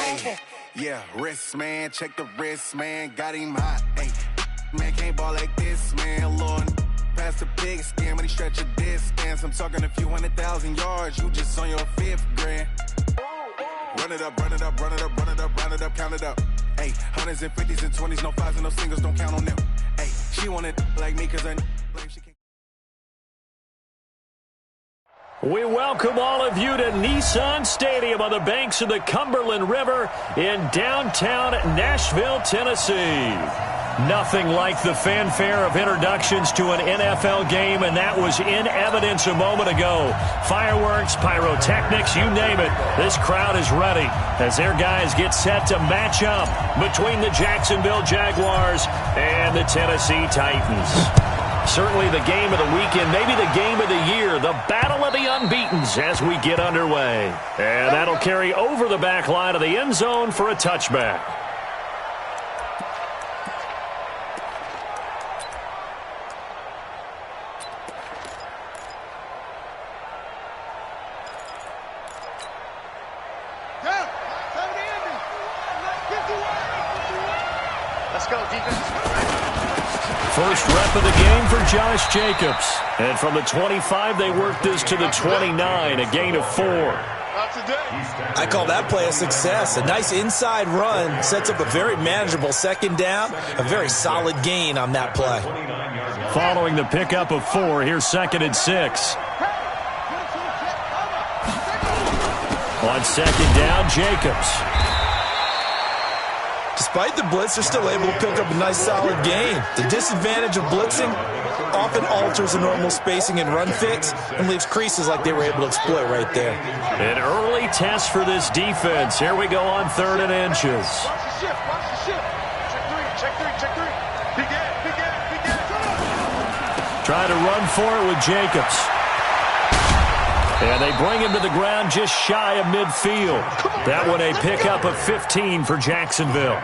Hey, yeah, wrist, man. Check the wrist, man. Got him hot. Hey, man, can't ball like this, man. Lord, past the pig skin when he stretch a distance. I'm talking a few 100,000 yards. You just on your 5th grand. Run it up, run it up, run it up, run it up, run it up, count it up. Hey, hundreds and 50s and 20s, no 5s and no singles, don't count on them. Hey, she want it like me because I blame she can't. We welcome all of you to Nissan Stadium on the banks of the Cumberland River in downtown Nashville, Tennessee. Nothing like the fanfare of introductions to an NFL game, and that was in evidence a moment ago. Fireworks, pyrotechnics, you name it. This crowd is ready as their guys get set to match up between the Jacksonville Jaguars and the Tennessee Titans. Certainly the game of the weekend, maybe the game of the year, the battle of the unbeatens as we get underway. And that'll carry over the back line of the end zone for a touchback. Let's go, defense. First rep of the game for Josh Jacobs. And from the 25, they work this to the 29, a gain of 4. I call that play a success. A nice inside run sets up a very manageable second down, a very solid gain on that play. Following the pickup of 4, here's 2nd and 6. On 2nd down, Jacobs. Despite the blitz, they're still able to pick up a nice solid gain. The disadvantage of blitzing often alters the normal spacing and run fits and leaves creases like they were able to exploit right there. An early test for this defense. Here we go on 3rd and inches. Watch the shift, watch the shift. Check three. Begin. Try to run for it with Jacobs. And they bring him to the ground just shy of midfield. That one a pickup of 15 for Jacksonville.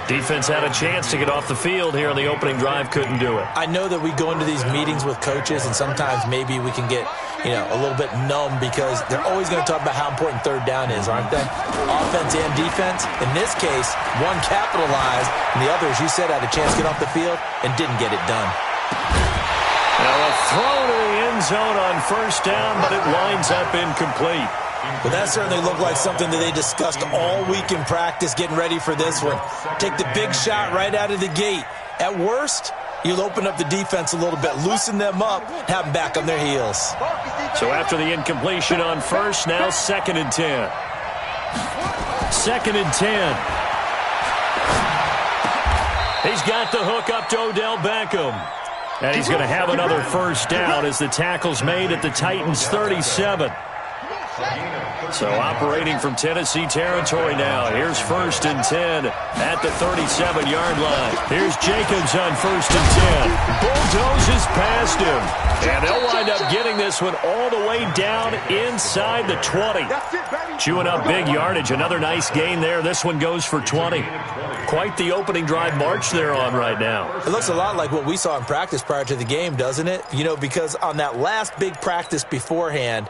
Defense had a chance to get off the field here in the opening drive, couldn't do it. I know that we go into these meetings with coaches, and sometimes maybe we can get, a little bit numb because they're always going to talk about how important 3rd down is, aren't they? Offense and defense. In this case, one capitalized, and the other, as you said, had a chance to get off the field and didn't get it done. Now a throw to the end zone on 1st down, but it winds up incomplete. Well, that certainly looked like something that they discussed all week in practice getting ready for this one. Take the big shot right out of the gate. At worst, you'll open up the defense a little bit, loosen them up, have them back on their heels. So after the incompletion on 1st, now 2nd and 10. 2nd and 10. He's got the hook up to Odell Beckham. And he's going to have another 1st down as the tackle's made at the Titans' 37. So operating from Tennessee territory now. Here's 1st and 10 at the 37-yard line. Here's Jacobs on 1st and 10. Bulldozes past him. And they'll wind up getting this one all the way down inside the 20. Chewing up big yardage. Another nice gain there. This one goes for 20. Quite the opening drive march they're on right now. It looks a lot like what we saw in practice prior to the game, doesn't it? Because on that last big practice beforehand,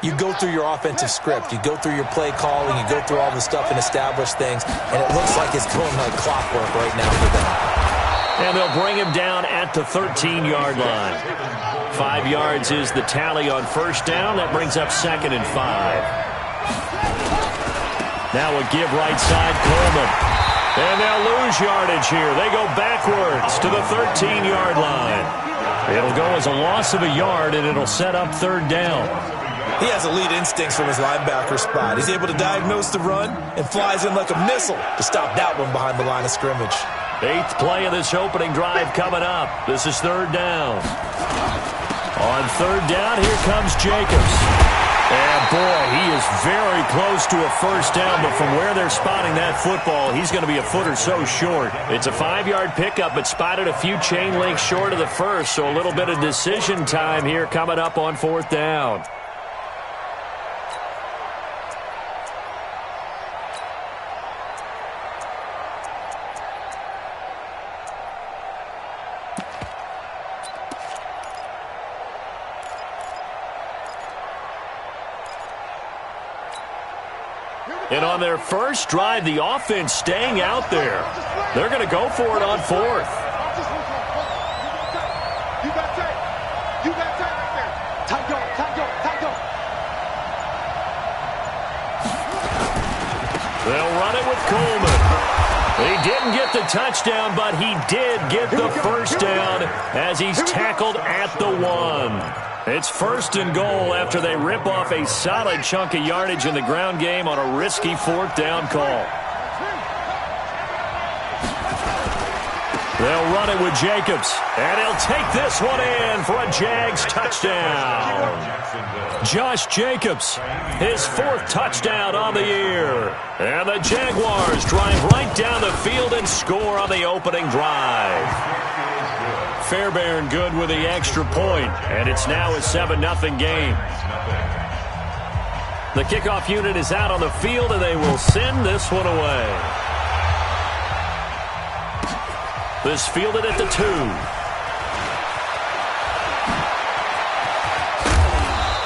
you go through your offensive script. You go through your play calling. You go through all the stuff and establish things. And it looks like it's going like clockwork right now for them. And they'll bring him down at the 13-yard line. 5 yards is the tally on 1st down. That brings up 2nd and 5. Now a give right side, Coleman. And they'll lose yardage here. They go backwards to the 13-yard line. It'll go as a loss of a yard, and it'll set up 3rd down. He has elite instincts from his linebacker spot. He's able to diagnose the run and flies in like a missile to stop that one behind the line of scrimmage. 8th play of this opening drive coming up. This is 3rd down. On 3rd down, here comes Jacobs. And, boy, he is very close to a 1st down, but from where they're spotting that football, he's going to be a foot or so short. It's a 5-yard pickup, but spotted a few chain links short of the 1st, so a little bit of decision time here coming up on 4th down. And on their first drive, the offense staying out there. They're going to go for it on fourth. You got tight. You got tight right there. Tight go, tight go, tight go. They'll run it with Coleman. He didn't get the touchdown, but he did get the first down as he's tackled at the 1. It's first and goal after they rip off a solid chunk of yardage in the ground game on a risky fourth down call. They'll run it with Jacobs, and he'll take this one in for a Jags touchdown. Josh Jacobs, his fourth touchdown on the year. And the Jaguars drive right down the field and score on the opening drive. Fairbairn good with the extra point, and it's now a 7-0 game. The kickoff unit is out on the field, and they will send this one away. This fielded at the 2.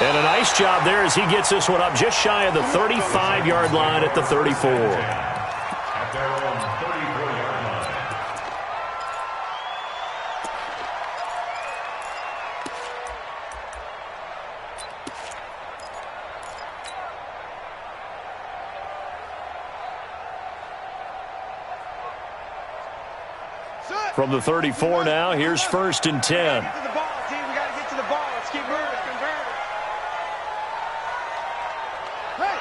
And a nice job there as he gets this one up just shy of the 35-yard line at the 34. At their own 34-yard line. From the 34 now, here's first and 10. Get to the ball, team. We got to get to the ball. Let's keep moving. Hey.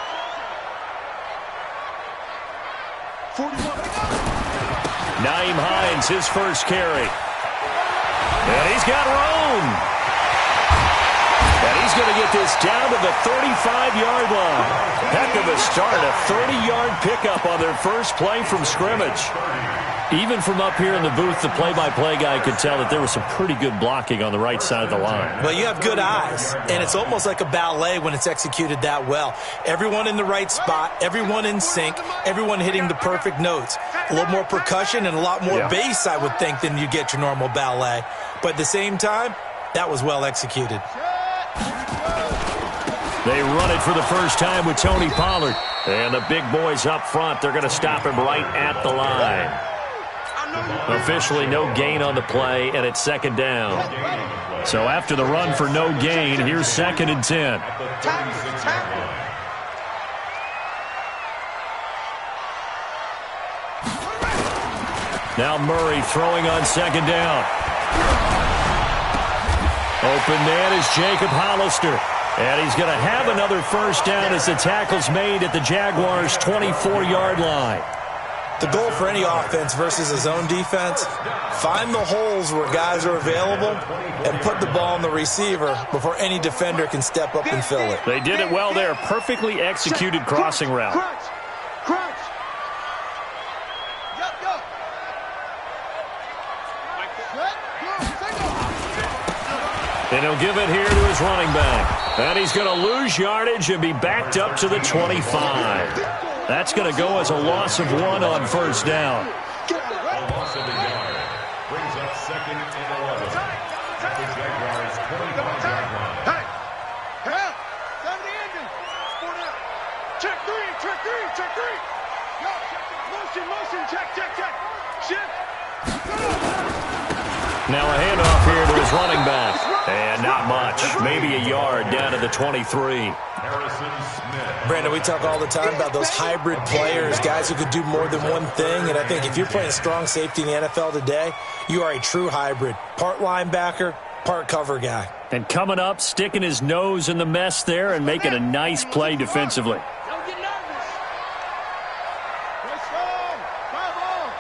41. Naeem Hines, his first carry. And he's got room. And he's going to get this down to the 35-yard line. Heck of a start, a 30-yard pickup on their first play from scrimmage. Even from up here in the booth, the play-by-play guy could tell that there was some pretty good blocking on the right side of the line. Well, you have good eyes, and it's almost like a ballet when it's executed that well. Everyone in the right spot, everyone in sync, everyone hitting the perfect notes. A little more percussion and a lot more bass, I would think, than you get your normal ballet. But at the same time, that was well executed. They run it for the first time with Tony Pollard. And the big boys up front, they're going to stop him right at the line. Officially no gain on the play, and it's second down. So after the run for no gain, here's second and 10. Now Murray throwing on second down. Open man is Jacob Hollister. And he's going to have another first down as the tackle's made at the Jaguars' 24-yard line. The goal for any offense versus a zone defense, find the holes where guys are available and put the ball on the receiver before any defender can step up and fill it. They did it well there. Perfectly executed crossing route. Crunch. And he'll give it here to his running back. And he's going to lose yardage and be backed up to the 25. That's going to go as a loss of 1 on first down. A loss of a yard. Brings up second and 11. At the Jaguars' 25-yard line. Hey! Help! Sound the engine! Check three! Yo, motion, check. Shift! Now a handoff here to his running back. And not much. Maybe a yard down to the 23. Brandon, we talk all the time about those hybrid players, guys who could do more than one thing. And I think if you're playing strong safety in the NFL today, you are a true hybrid. Part linebacker, part cover guy. And coming up, sticking his nose in the mess there and making a nice play defensively. Don't get nervous. Let's go. Bravo.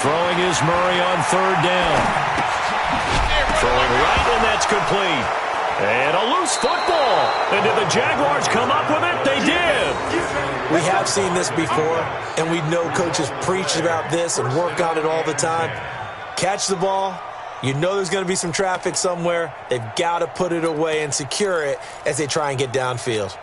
Throwing is Murray on third down. Throwing right, and that's complete. And a loose football. And did the Jaguars come up with it? They did. We have seen this before, and we know coaches preach about this and work on it all the time. Catch the ball. You know there's going to be some traffic somewhere. They've got to put it away and secure it as they try and get downfield.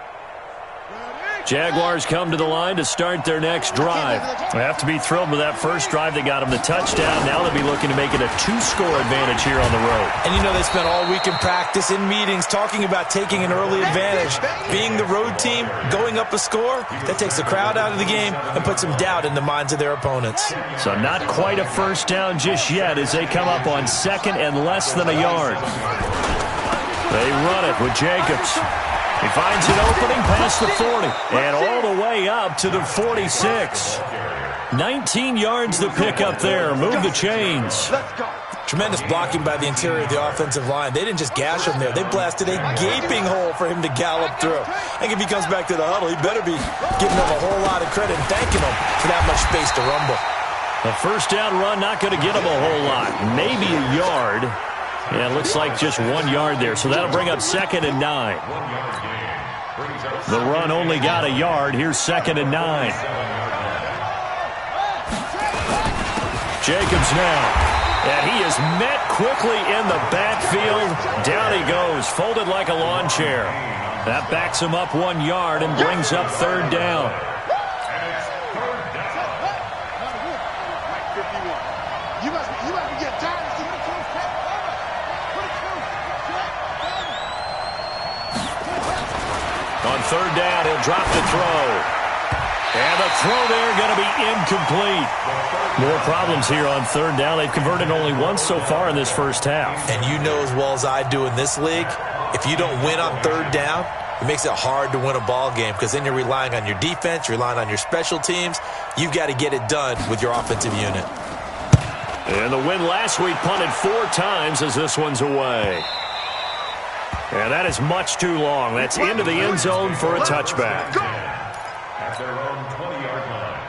Jaguars come to the line to start their next drive. They have to be thrilled with that first drive. They got them the touchdown. Now they'll be looking to make it a 2-score advantage here on the road. And you know they spent all week in practice, in meetings, talking about taking an early advantage. Being the road team, going up a score, that takes the crowd out of the game and puts some doubt in the minds of their opponents. So not quite a first down just yet as they come up on second and less than a yard. They run it with Jacobs. He finds an opening past the 40 and all the way up to the 46. 19 yards to pick up there. Move the chains. Tremendous blocking by the interior of the offensive line. They didn't just gash him there. They blasted a gaping hole for him to gallop through. I think if he comes back to the huddle, he better be giving them a whole lot of credit and thanking them for that much space to rumble. A first down run not going to get him a whole lot. Maybe a yard. Yeah, it looks like just 1 yard there. So that'll bring up second and 9. The run only got a yard. Here's second and 9. Jacobs now. And he is met quickly in the backfield. Down he goes, folded like a lawn chair. That backs him up 1 yard and brings up third down. On third down, he'll drop the throw. And the throw there going to be incomplete. More problems here on third down. They've converted only once so far in this first half. And you know as well as I do in this league, if you don't win on third down, it makes it hard to win a ball game because then you're relying on your defense, you're relying on your special teams. You've got to get it done with your offensive unit. And the win last week punted 4 times as this one's away. And that is much too long. That's into the end zone for a touchback. At their own 20-yard line.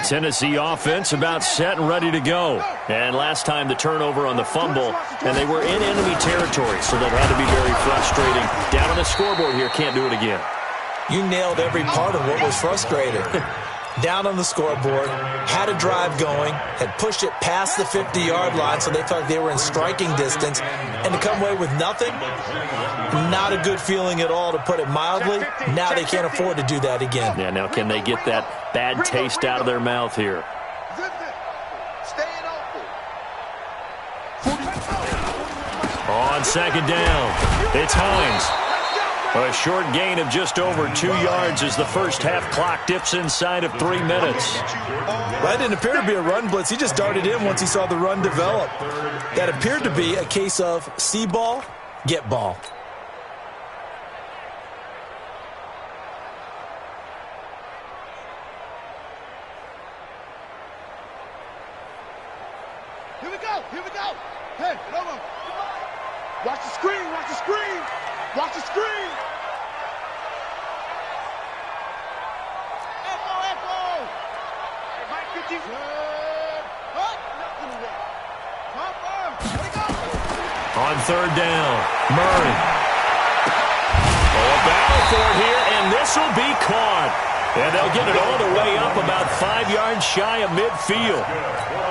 Tennessee offense about set and ready to go. And last time the turnover on the fumble, and they were in enemy territory, so that had to be very frustrating. Down on the scoreboard here, can't do it again. You nailed every part of what was frustrating. Down on the scoreboard, had a drive going, had pushed it past the 50-yard line so they felt like they were in striking distance, and to come away with nothing, not a good feeling at all, to put it mildly. Now they can't afford to do that again. Yeah, now can they get that bad taste out of their mouth here? On second down, it's Hines. A short gain of just over 2 yards as the first half clock dips inside of 3 minutes. That didn't appear to be a run blitz. He just darted in once he saw the run develop. That appeared to be a case of see ball, get ball. Here we go, here we go. Hey, come on. Watch the screen, watch the screen. Watch the screen. Echo. Hey, Mike 50. On third down, Murray. A battle for it here, and this will be caught. And they'll get it all the way up about 5 yards shy of midfield.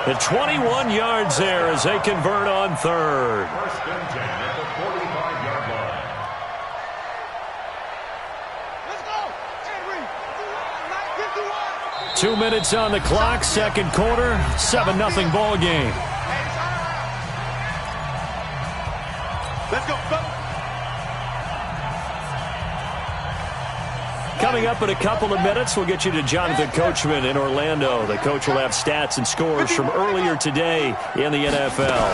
The 21 yards there as they convert on third. First and 10 at the 45-yard line. Let's go. 2 minutes on the clock, second quarter, 7-0 ball game. Let's go. Coming up in a couple of minutes, we'll get you to Jonathan Coachman in Orlando. The coach will have stats and scores from earlier today in the NFL.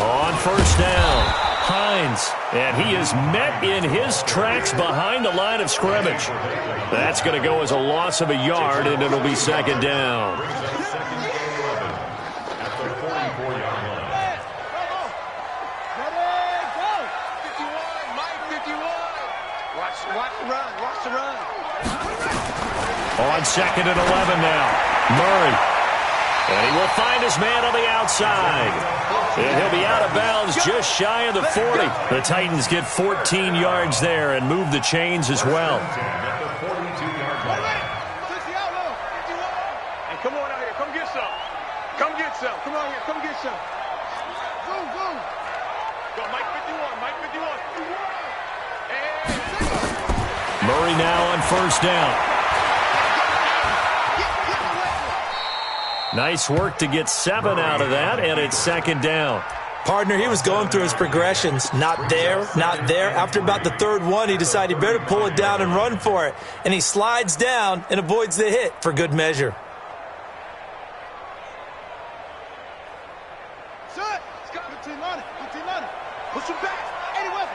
On first down, Hines. And he is met in his tracks behind the line of scrimmage. That's going to go as a loss of a yard, and it'll be second down. On second and 11 now, Murray. And he will find his man on the outside. And he'll be out of bounds just shy of the 40. The Titans get 14 yards there and move the chains as well. Hey, come on out here. Come get some. Come get some. Come on here. Come get some. Go, Mike 51. Mike 51. Hey. Murray now on first down. Nice work to get 7 out of that, and it's second down. Partner, he was going through his progressions. Not there, not there. After about the third one, he decided he better pull it down and run for it. And he slides down and avoids the hit for good measure. Set. Good team on it. Good team on it. Push him back. Anyway.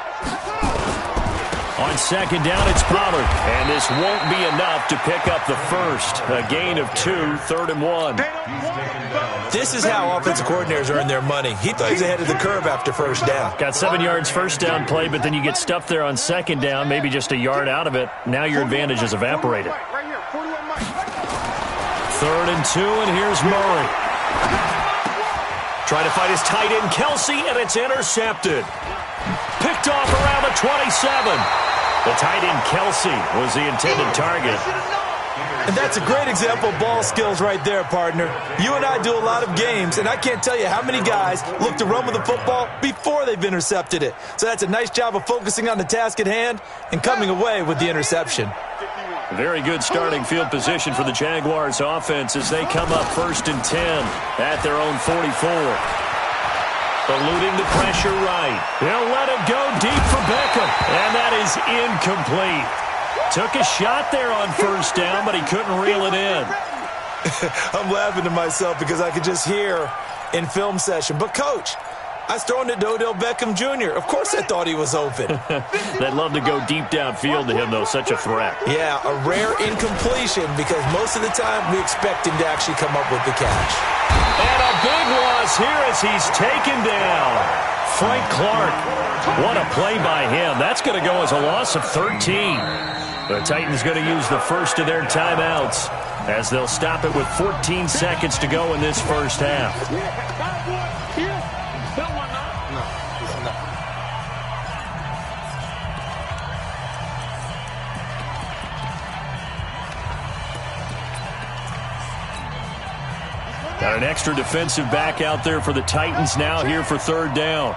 On second down, it's Pollard. And this won't be enough to pick up the first. A gain of 2, 3rd and 1. This is how offensive coordinators earn their money. He thought he was ahead of the curve after first down. Got 7 yards first down play, but then you get stuffed there on second down, maybe just a yard out of it. Now your advantage is evaporated. 3rd and 2, and here's Murray. Trying to fight his tight end, Kelsey, and it's intercepted. Picked off around the 27. The tight end, Kelsey, was the intended target. And that's a great example of ball skills right there, partner. You and I do a lot of games, and I can't tell you how many guys look to run with the football before they've intercepted it. So that's a nice job of focusing on the task at hand and coming away with the interception. Very good starting field position for the Jaguars offense as they come up 1st and 10 at their own 44. Eluding the pressure right. They'll let it go deep for Beckham, and that is incomplete. Took a shot there on first down, but he couldn't reel it in. I'm laughing to myself because I could just hear in film session. But, Coach, I was throwing it to Odell Beckham Jr. Of course I thought he was open. They'd love to go deep downfield to him, though. Such a threat. Yeah, a rare incompletion because most of the time we expect him to actually come up with the catch. And a big loss here as he's taken down. Frank Clark. What a play by him. That's going to go as a loss of 13. The Titans going to use the first of their timeouts as they'll stop it with 14 seconds to go in this first half. Got an extra defensive back out there for the Titans now here for 3rd down.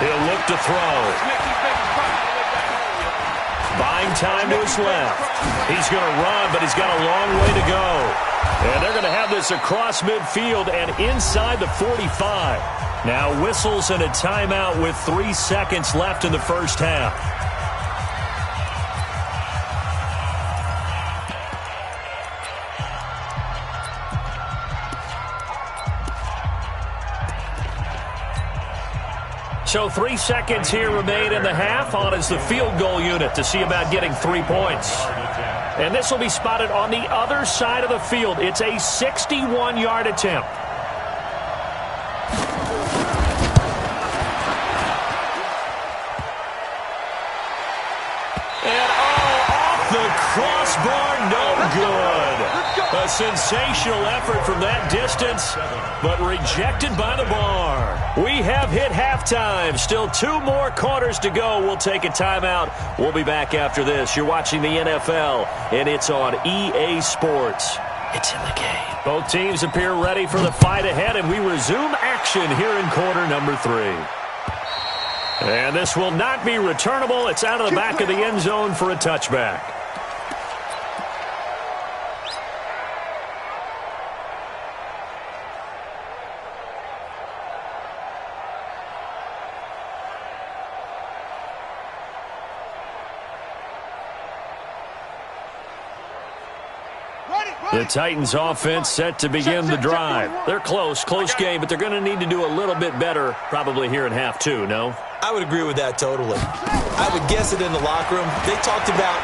He'll look to throw. Buying time to his left. He's going to run, but he's got a long way to go. And they're going to have this across midfield and inside the 45. Now whistles and a timeout with 3 seconds left in the first half. So 3 seconds here remain in the half. On is the field goal unit to see about getting 3 points. And this will be spotted on the other side of the field. It's a 61-yard attempt. And off the crossbar, no good. A sensational effort from that distance, but rejected by the bar. We have hit halftime. Still 2 more quarters to go. We'll take a timeout. We'll be back after this. You're watching the NFL, and it's on EA Sports. It's in the game. Both teams appear ready for the fight ahead, and we resume action here in quarter number 3. And this will not be returnable. It's out of the back of the end zone for a touchback. The Titans offense set to begin the drive. They're close game, but they're going to need to do a little bit better probably here in half 2, no? I would agree with that totally. I would guess it in the locker room. They talked about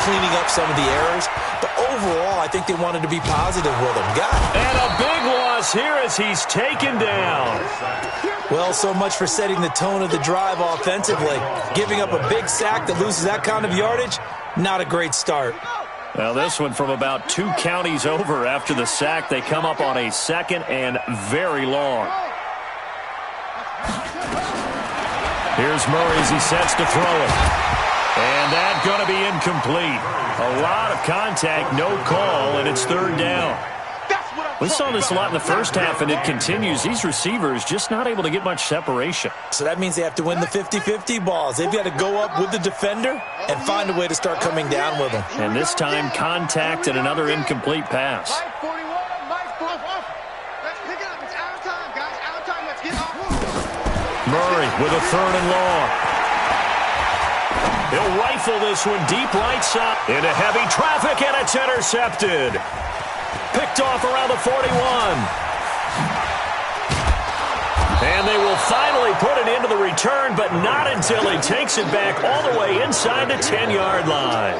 cleaning up some of the errors, but overall I think they wanted to be positive with them. And a big loss here as he's taken down. Well, so much for setting the tone of the drive offensively. Giving up a big sack that loses that kind of yardage, not a great start. Well, this one from about 2 counties over after the sack. They come up on a 2nd and very long. Here's Murray as he sets to throw it. And that's going to be incomplete. A lot of contact, no call, and it's 3rd down. That's what I'm We saw this a lot in the first half, and it continues. These receivers just not able to get much separation. So that means they have to win the 50-50 balls. They've got to go up with the defender and find a way to start coming down with them. And this time, contact and another incomplete pass. Murray with a 3rd and long. He'll rifle this one deep right side into heavy traffic, and it's intercepted. Picked off around the 41. And they will finally put it into the return, but not until he takes it back all the way inside the 10-yard line.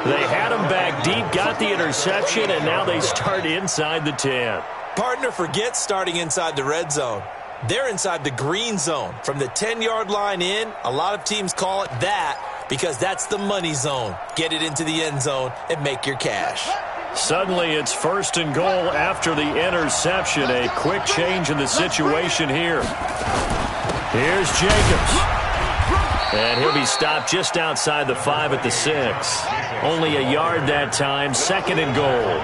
They had him back deep, got the interception, and now they start inside the 10. Partner, forget starting inside the red zone. They're inside the green zone. From the 10-yard line in, a lot of teams call it that because that's the money zone. Get it into the end zone and make your cash. Suddenly it's 1st and goal after the interception. A quick change in the situation here. Here's Jacobs. And he'll be stopped just outside the 5 at the 6. Only a yard that time, 2nd and goal.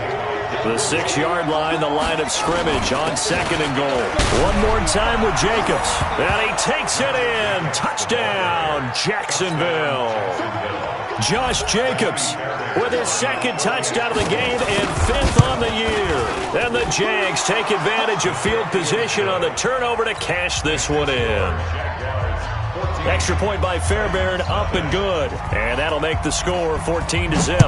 The 6-yard line, the line of scrimmage on 2nd and goal. One more time with Jacobs. And he takes it in. Touchdown, Jacksonville. Josh Jacobs with his 2nd touchdown of the game and 5th on the year. And the Jags take advantage of field position on the turnover to cash this one in. Extra point by Fairbairn, up and good. And that'll make the score 14-0.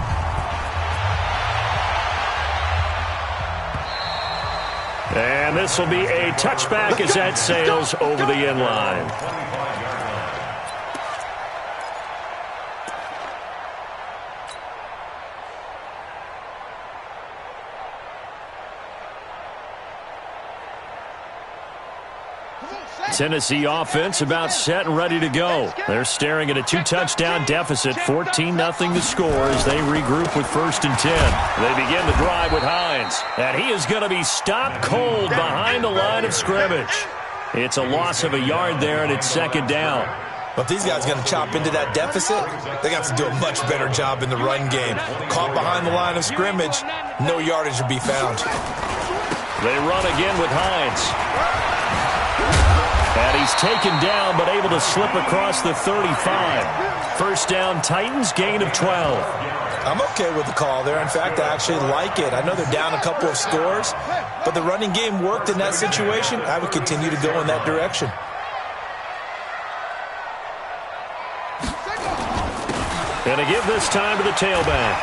And this will be a touchback as that sails over the end line. Tennessee offense about set and ready to go. They're staring at a 2-touchdown deficit, 14-0 to score as they regroup with 1st and 10. They begin the drive with Hines, and he is going to be stopped cold behind the line of scrimmage. It's a loss of a yard there, and it's 2nd down. But if these guys are going to chop into that deficit, they got to do a much better job in the run game. Caught behind the line of scrimmage, no yardage to be found. They run again with Hines. And he's taken down, but able to slip across the 35. 1st down, Titans, gain of 12. I'm okay with the call there. In fact, I actually like it. I know they're down a couple of scores, but the running game worked in that situation. I would continue to go in that direction. And to give this time to the tailback.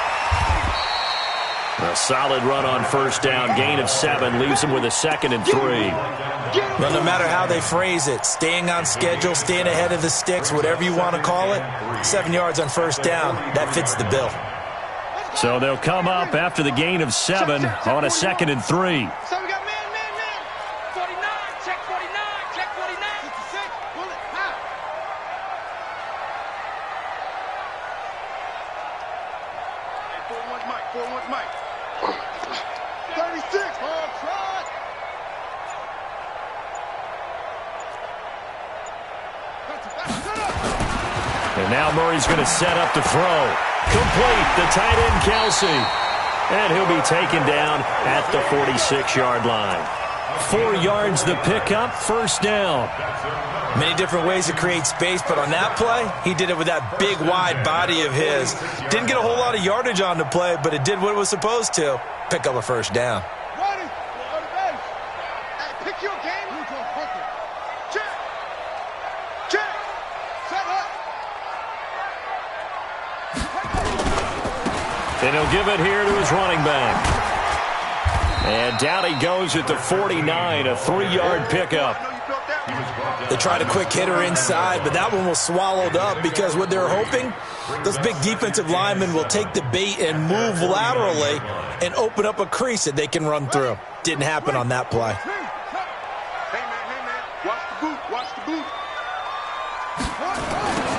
A solid run on 1st down, gain of 7, leaves him with a 2nd and 3. Well, no matter how they phrase it, staying on schedule, staying ahead of the sticks, whatever you want to call it, 7 yards on 1st down, that fits the bill. So they'll come up after the gain of 7 on a 2nd and 3. So we got man. 49, check 49, check 49. 66, bullet, how? Hey, 4-1's Mike. 36, hard try. And now Murray's going to set up to throw. Complete, the tight end, Kelsey. And he'll be taken down at the 46-yard line. 4 yards the pickup, 1st down. Many different ways to create space, but on that play, he did it with that big, wide body of his. Didn't get a whole lot of yardage on the play, but it did what it was supposed to. Pick up a 1st down. Ready, on the base. Hey, pick your game. Check. Set up. And he'll give it here to his running back. And down he goes at the 49, a 3-yard pickup. They tried a quick hitter inside, but that one was swallowed up because what they're hoping, those big defensive linemen will take the bait and move laterally and open up a crease that they can run through. Didn't happen on that play. Hey, man. Watch the boot.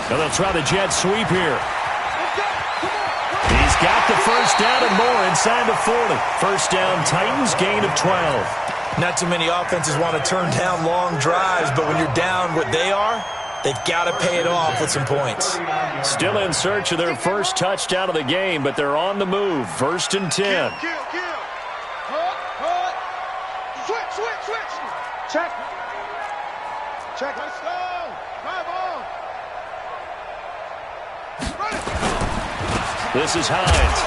And they'll try the jet sweep here. He's got the 1st down and more inside the 40. 1st down, Titans, gain of 12. Not too many offenses want to turn down long drives, but when you're down what they are, they've got to pay it off with some points. Still in search of their 1st touchdown of the game, but they're on the move. 1st and 10. Kill. Cut. Check. Check. Nice slow. Drive on. This is Hines.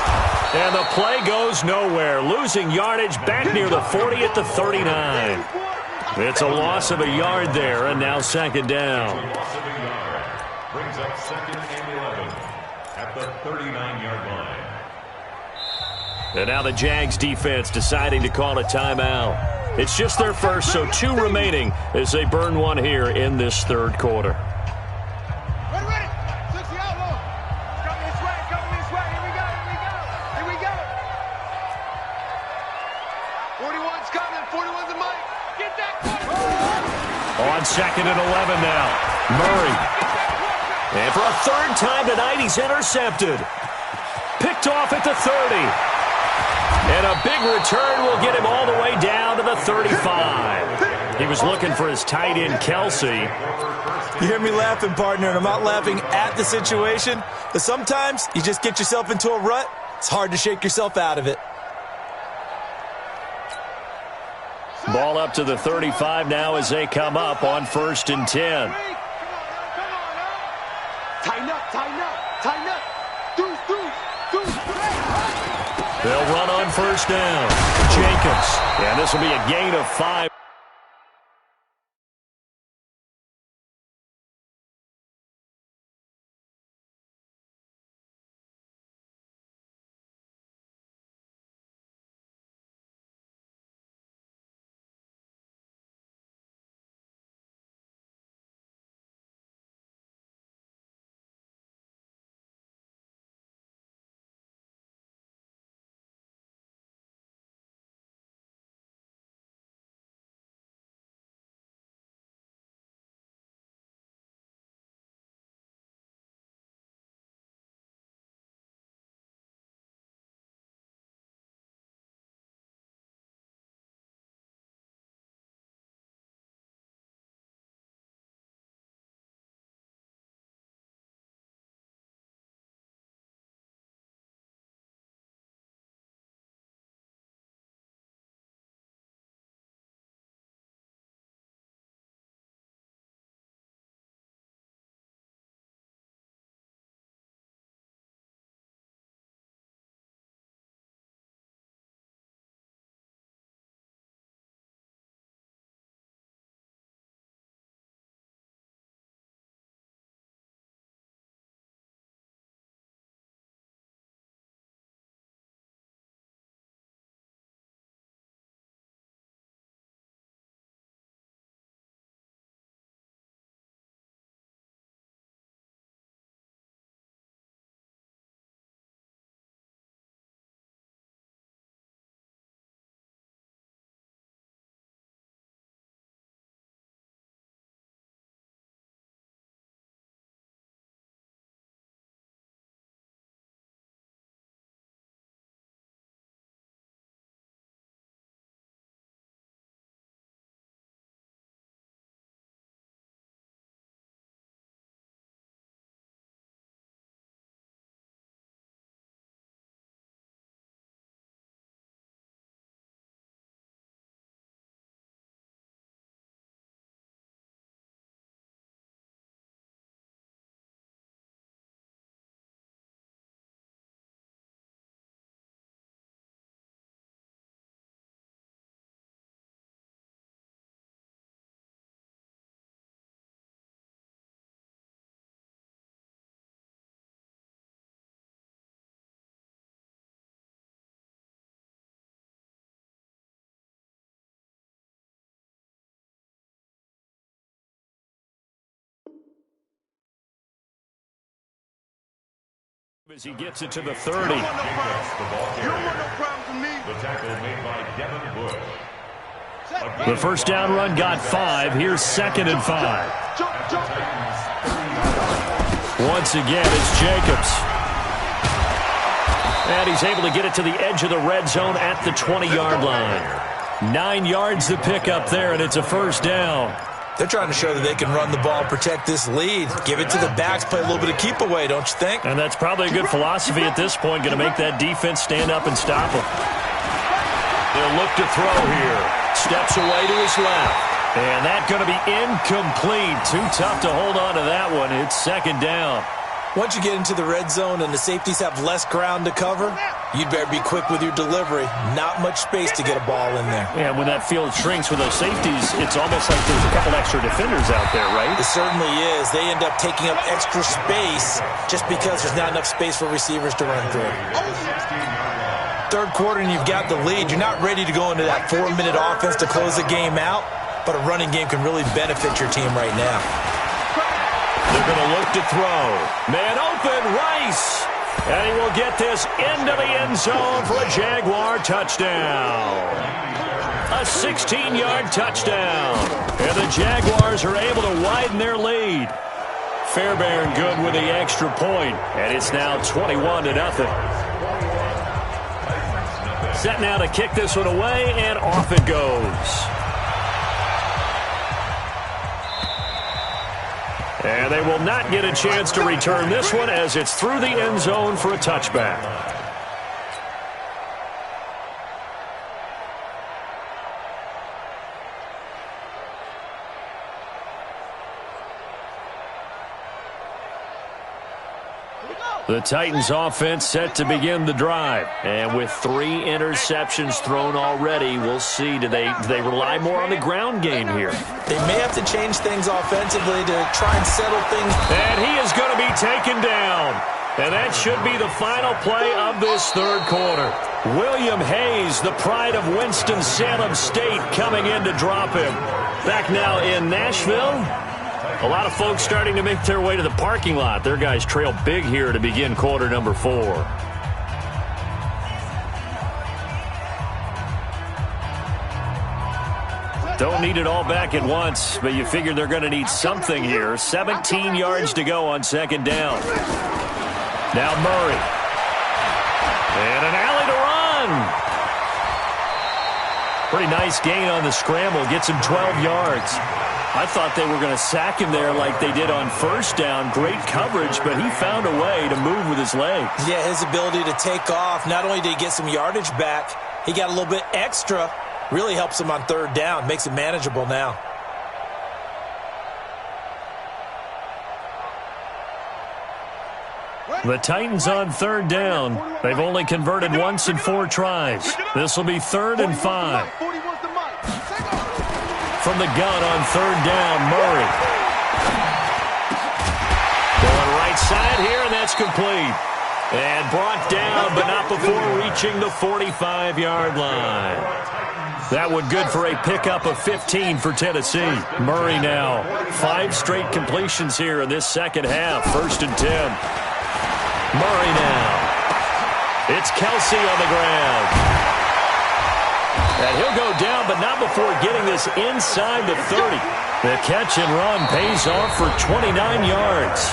And the play goes nowhere. Losing yardage back near the 40 at the 39. It's a loss of a yard there, and now second down. Loss of a yard. Brings up second and 11 at the 39-yard line. And now the Jags defense deciding to call a timeout. It's just their first, so 2 remaining as they burn one here in this third quarter. Ready. 60 out low. Coming this way. Here we go. 41's coming. 41's a mic. Get that quarterback. On second and 11 now. Murray. And for a third time tonight, he's intercepted. Picked off at the 30. And a big return will get him all the way down to the 35. He was looking for his tight end, Kelsey. You hear me laughing, partner, and I'm not laughing at the situation, but sometimes you just get yourself into a rut. It's hard to shake yourself out of it. Ball up to the 35 now as they come up on 1st and 10. Tighten up. They'll run on 1st down. Jacobs. And this will be a gain of 5. As he gets it to the 30. You don't want no problem for me. The tackle made by Devin Bush. The first down run got 5. Here's 2nd and 5. Once again, it's Jacobs. And he's able to get it to the edge of the red zone at the 20-yard line. 9 yards to pick up there, and it's a first down. They're trying to show that they can run the ball and protect this lead. Give it to the backs, play a little bit of keep away, don't you think? And that's probably a good philosophy at this point, going to make that defense stand up and stop them. They'll look to throw here. Steps away to his left. And that's going to be incomplete. Too tough to hold on to that one. It's second down. Once you get into the red zone and the safeties have less ground to cover, you'd better be quick with your delivery. Not much space to get a ball in there. And when that field shrinks with those safeties, it's almost like there's a couple extra defenders out there, right? It certainly is. They end up taking up extra space just because there's not enough space for receivers to run through. Third quarter and you've got the lead. You're not ready to go into that 4-minute offense to close the game out, but a running game can really benefit your team right now. They're going to look to throw. Man open, Rice. And he will get this into the end zone for a Jaguar touchdown. A 16-yard touchdown. And the Jaguars are able to widen their lead. Fairbairn good with the extra point. And it's now 21-0. Set now to kick this one away, and off it goes. And they will not get a chance to return this one as it's through the end zone for a touchback. The Titans offense set to begin the drive. And with 3 interceptions thrown already, we'll see. Do they rely more on the ground game here? They may have to change things offensively to try and settle things. And he is going to be taken down. And that should be the final play of this third quarter. William Hayes, the pride of Winston-Salem State, coming in to drop him. Back now in Nashville. A lot of folks starting to make their way to the parking lot. Their guys trail big here to begin quarter number 4. Don't need it all back at once, but you figure they're going to need something here. 17 yards to go on second down. Now Murray. And an alley to run. Pretty nice gain on the scramble. Gets him 12 yards. I thought they were going to sack him there like they did on first down. Great coverage, but he found a way to move with his legs. Yeah, his ability to take off. Not only did he get some yardage back, he got a little bit extra. Really helps him on third down. Makes it manageable now. The Titans on third down. They've only converted once in 4 tries. This will be 3rd and 5. From the gun on third down, Murray. Going right side here, and that's complete. And brought down, but not before reaching the 45-yard line. That one good for a pickup of 15 for Tennessee. Murray now. 5 straight completions here in this second half. 1st and 10. Murray now. It's Kelsey on the ground. And he'll go down, but not before getting this inside the 30. The catch and run pays off for 29 yards.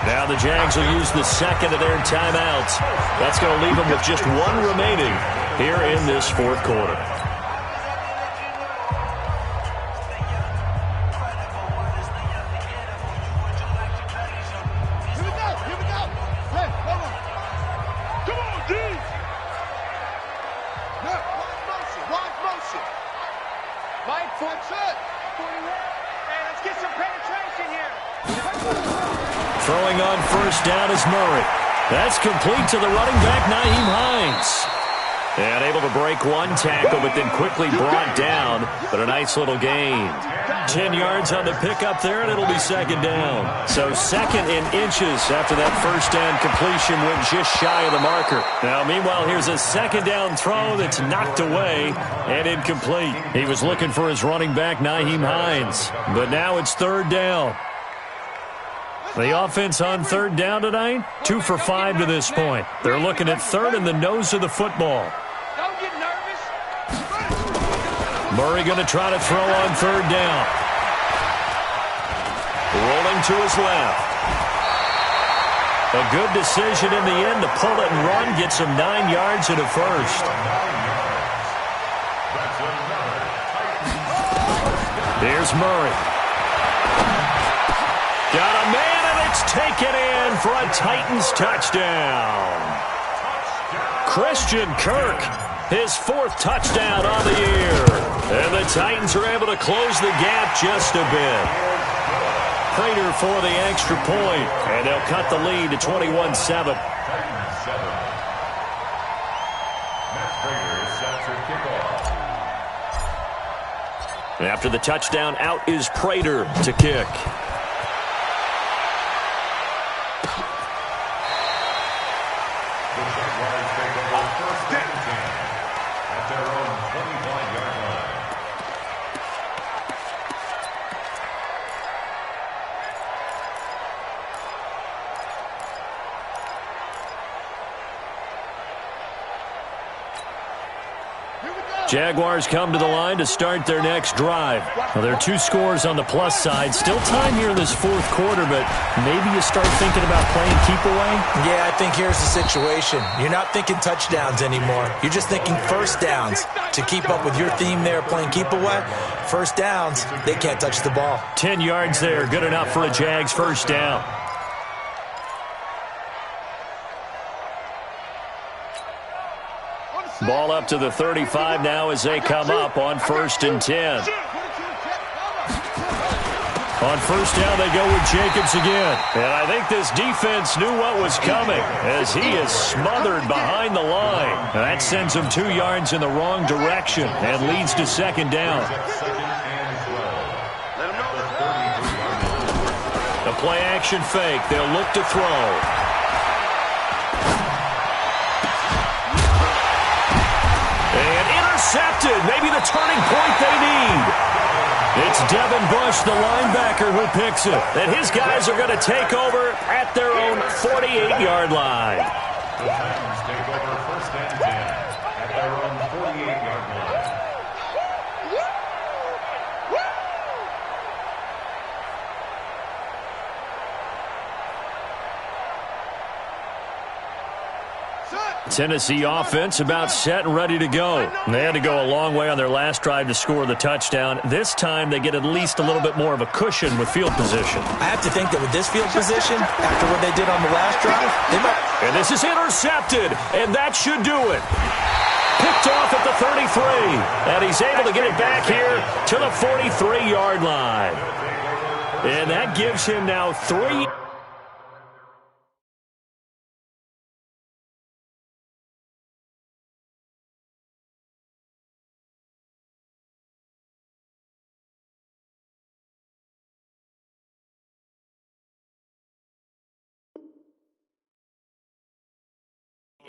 Now the Jags will use the second of their timeouts. That's going to leave them with just 1 remaining here in this fourth quarter. Throwing on first down is Murray. That's complete to the running back, Nyheim Hines. And able to break 1 tackle, but then quickly brought down. But a nice little gain. 10 yards on the pickup there, and it'll be second down. So 2nd in inches after that first down completion went just shy of the marker. Now, meanwhile, here's a second down throw that's knocked away and incomplete. He was looking for his running back, Nyheim Hines. But now it's third down. The offense on third down tonight, 2 for 5 to this point. They're looking at third in the nose of the football. Don't get nervous. Murray going to try to throw on third down. Rolling to his left. A good decision in the end to pull it and run. Gets him 9 yards and a first. Here's Murray. Got a man, and it's taken in for a Titans touchdown. Christian Kirk, his 4th touchdown on the year. And the Titans are able to close the gap just a bit. Prater for the extra point, and they'll cut the lead to 21-7. After the touchdown, out is Prater to kick. Jaguars come to the line to start their next drive. Well, there are 2 scores on the plus side. Still time here in this fourth quarter, but maybe you start thinking about playing keep away? Yeah, I think here's the situation. You're not thinking touchdowns anymore. You're just thinking first downs. To keep up with your theme there, playing keep away, first downs, they can't touch the ball. 10 yards there, good enough for a Jags first down. Ball up to the 35 now as they come up on 1st and 10. On first down, they go with Jacobs again. And I think this defense knew what was coming as he is smothered behind the line. And that sends him 2 yards in the wrong direction and leads to 2nd down. The play action fake. They'll look to throw. Intercepted. Maybe the turning point they need. It's Devin Bush, the linebacker, who picks it. And his guys are going to take over at their own 48-yard line. The Titans take over 1st and 10 at their own 48-yard line. Tennessee offense about set and ready to go. They had to go a long way on their last drive to score the touchdown. This time they get at least a little bit more of a cushion with field position. I have to think that with this field position, after what they did on the last drive, they might... And this is intercepted, and that should do it. Picked off at the 33, and he's able to get it back here to the 43-yard line. And that gives him now 3...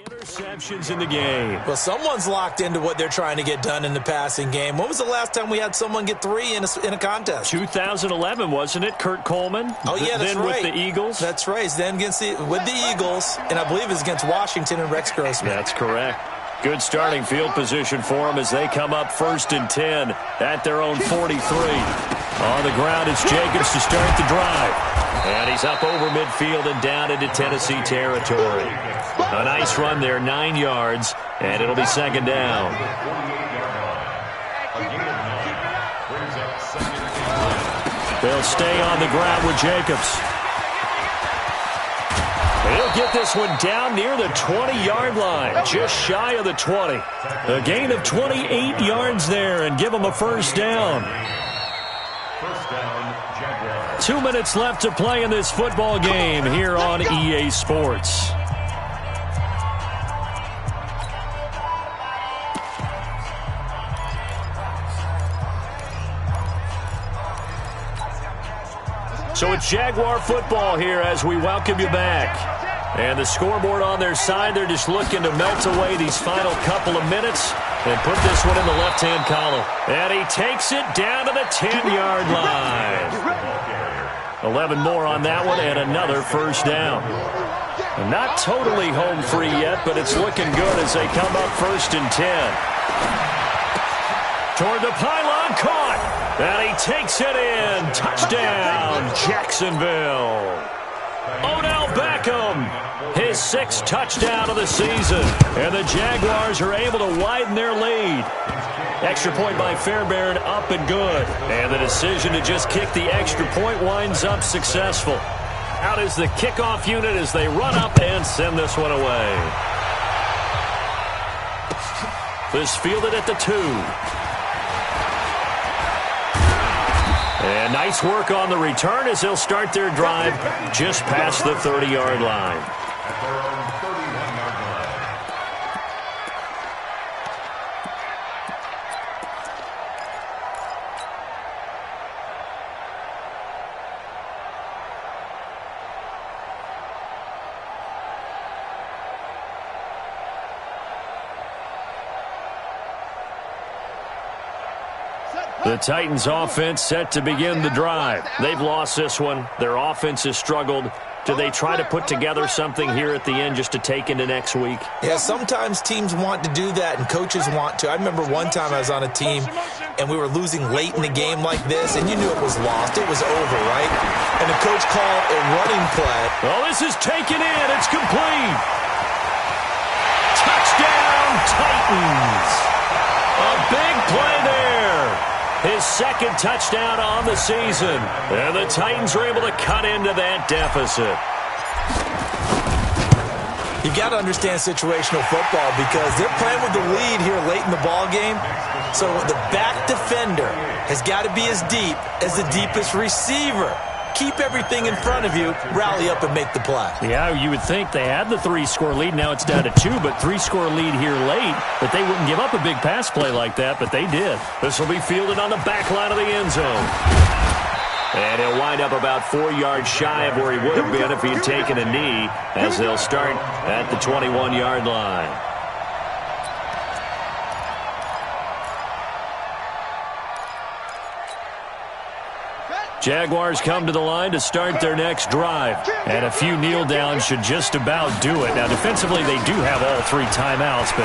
interceptions in the game. Well, someone's locked into what they're trying to get done in the passing game. When was the last time we had someone get 3 in a contest? 2011, wasn't it? Kurt Coleman? Oh, yeah, that's then right. With the Eagles? That's right. Then with the Eagles, and I believe it's against Washington and Rex Grossman. That's correct. Good starting field position for them as they come up 1st and 10 at their own 43. On the ground, it's Jacobs to start the drive. And he's up over midfield and down into Tennessee territory. A nice run there, 9 yards, and it'll be 2nd down. They'll stay on the ground with Jacobs. He'll get this one down near the 20-yard line, just shy of the 20. A gain of 28 yards there and give him a first down. First down, Jaguars. 2 minutes left to play in this football game here on EA Sports. So it's Jaguar football here as we welcome you back. And the scoreboard on their side, they're just looking to melt away these final couple of minutes and put this one in the left-hand column. And he takes it down to the 10-yard line. 11 more on that one and another first down. Not totally home free yet, but it's looking good as they come up 1st and 10. Toward the pylon, caught. And he takes it in. Touchdown, Jacksonville. Odell Beckham, his 6th touchdown of the season. And the Jaguars are able to widen their lead. Extra point by Fairbairn, up and good. And the decision to just kick the extra point winds up successful. Out is the kickoff unit as they run up and send this one away. This fielded at the 2. And nice work on the return as they'll start their drive just past the 30-yard line. At their own 31-yard line. The Titans offense set to begin the drive. They've lost this one. Their offense has struggled. Do they try to put together something here at the end just to take into next week? Yeah, sometimes teams want to do that and coaches want to. I remember one time I was on a team and we were losing late in a game like this and you knew it was lost. It was over, right? And the coach called a running play. Well, this is taken in. It's complete. Touchdown, Titans. A big play there. His second touchdown on the season. And the Titans are able to cut into that deficit. You've got to understand situational football because they're playing with the lead here late in the ball game. So the back defender has got to be as deep as the deepest receiver. Keep everything in front of you, rally up and make the play. Yeah, you would think they had the 3-score lead. Now it's down to 2, but 3-score lead here late. But they wouldn't give up a big pass play like that, but they did. This will be fielded on the back line of the end zone. And he'll wind up about 4 yards shy of where he would have been if he had taken a knee, as they'll start at the 21-yard line. Jaguars come to the line to start their next drive. And a few kneel downs should just about do it. Now, defensively, they do have all 3 timeouts, but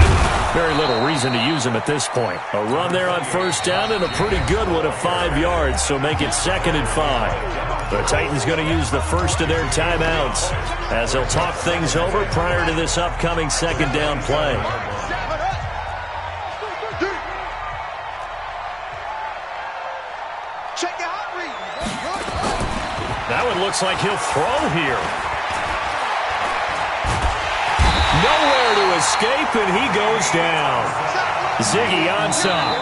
very little reason to use them at this point. A run there on first down and a pretty good one of 5 yards, so make it 2nd and 5. The Titans going to use the first of their timeouts as they'll talk things over prior to this upcoming second down play. That one looks like he'll throw here. Nowhere to escape, and he goes down. Ziggy Ansah.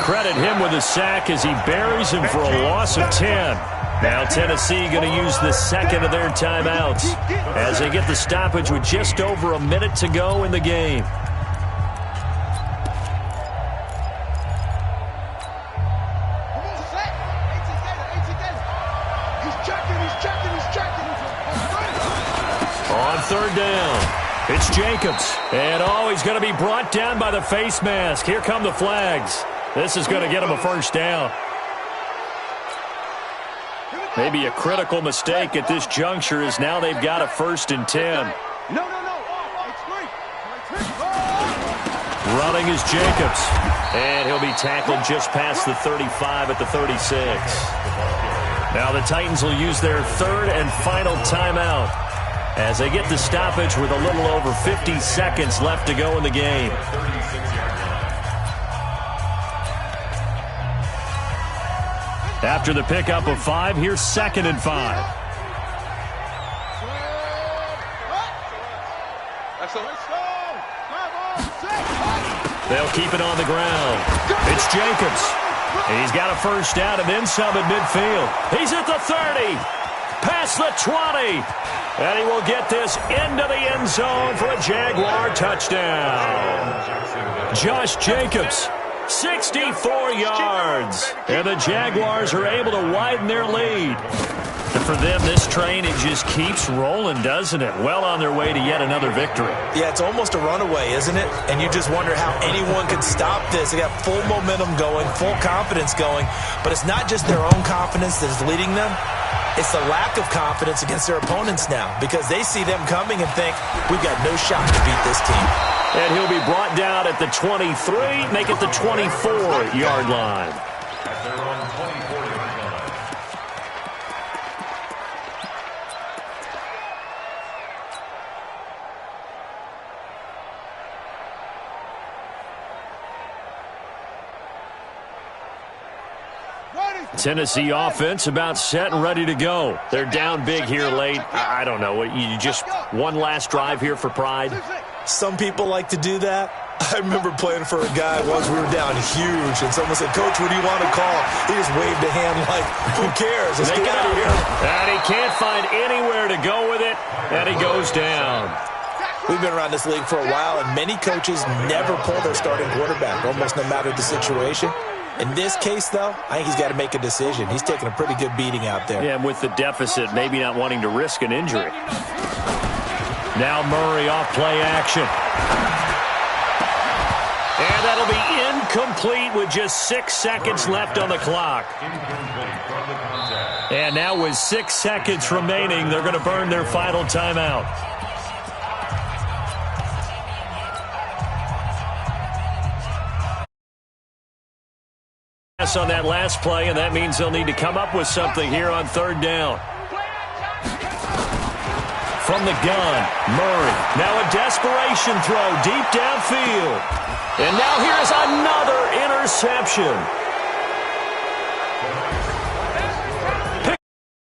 Credit him with a sack as he buries him for a loss of 10. Now Tennessee going to use the second of their timeouts as they get the stoppage with just over a minute to go in the game. On third down, it's Jacobs. And, he's going to be brought down by the face mask. Here come the flags. This is going to get him a first down. Maybe a critical mistake at this juncture as now they've got a 1st and 10. Running is Jacobs. And he'll be tackled just past the 35 at the 36. Now the Titans will use their 3rd and final timeout as they get the stoppage with a little over 50 seconds left to go in the game. After the pickup of 5, here's 2nd and 5. They'll keep it on the ground. It's Jacobs. And he's got a first down and then some at midfield. He's at the 30. Past the 20. And he will get this into the end zone for a Jaguar touchdown. Josh Jacobs, 64 yards. And the Jaguars are able to widen their lead. And for them, this train, it just keeps rolling, doesn't it? Well on their way to yet another victory. Yeah, it's almost a runaway, isn't it? And you just wonder how anyone could stop this. They got full momentum going, full confidence going. But it's not just their own confidence that is leading them. It's the lack of confidence against their opponents now because they see them coming and think, we've got no shot to beat this team. And he'll be brought down at the 23, make it the 24-yard line. At their own 24-yard line. Tennessee offense about set and ready to go. They're down big here late. I don't know. You just one last drive here for pride? Some people like to do that. I remember playing for a guy once. We were down huge, and someone said, "Coach, what do you want to call?" He just waved a hand like, "Who cares? Let's get out of here." And he can't find anywhere to go with it, and he goes down. We've been around this league for a while, and many coaches never pull their starting quarterback, almost no matter the situation. In this case, though, I think he's got to make a decision. He's taking a pretty good beating out there. Yeah, and with the deficit, maybe not wanting to risk an injury. Now Murray off play action. And that'll be incomplete with just 6 seconds left on the clock. And now with 6 seconds remaining, they're going to burn their final timeout. On that last play, and that means they'll need to come up with something here on third down. From the gun, Murray. Now a desperation throw deep downfield. And now here's another interception.